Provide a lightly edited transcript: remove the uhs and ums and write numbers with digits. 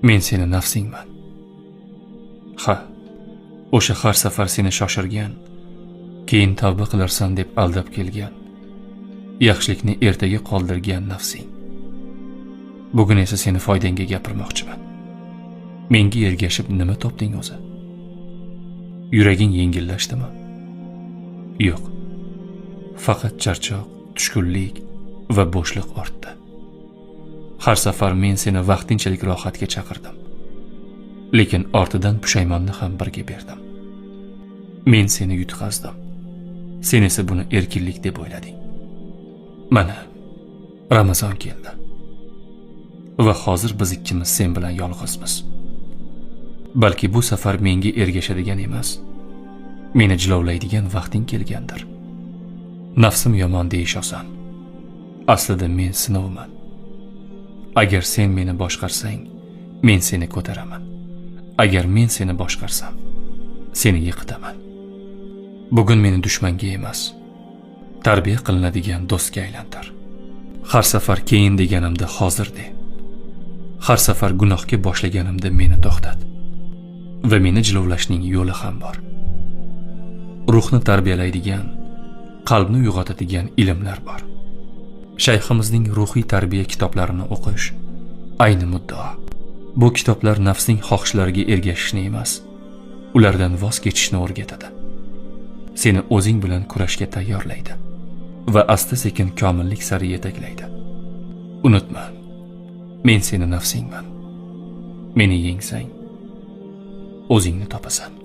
Men seni nafsingman. Ha, o'sha har safar seni shoshirgan, keyin tavba qilarsan deb aldab kelgan, yaxshilikni ertaga qoldirgan nafsing. Bugun esa seni foydangga gapirmoqchiman. Menga ergashib nima topding o'zi? Yuraging yengillashdimi? Yo'q. Faqat charchoq, tushkunlik va bo'shliq ortdi. Har safar men seni vaqtinchalik rohatga chaqirdim. Lekin ortidan pushaymonni ham birga berdim. Men seni yutqazdim. Sen esa buni erkinlik deb o'ylading. Mana, Ramazon keldi. Va hozir biz ikkimiz sen bilan yolg'izmiz. Balki bu safar menga ergashadigan emas, meni jilovlaydigan vaqting kelgandir. Nafsim yomon deyish oson. Aslida men sinovman. Agar sen meni boshqarsang, men seni ko'taraman. Agar men seni boshqarsam, seni yiqitaman. Bugun meni dushmanga emas, tarbiya qilinadigan do'stga aylantir. Har safar keyin deganimda hozir de. Har safar gunohga boshlaganimda meni to'xtat. Va meni jilovlashning yo'li ham bor. Ruhni tarbiyalaydigan, qalbni uyg'otadigan ilmlar bor. Shayximizning ruhiy tarbiya kitoblarini o'qish ayni muddao. Bu kitoblar nafsning xohishlariga ergashishni emas, ulardan voz kechishni o'rgatadi. Seni o'zing bilan kurashga tayyorlaydi va asta-sekin komillik sari yetaklaydi. Unutma, men seni nafsingman. Meni yengsang, o'zingni topasan.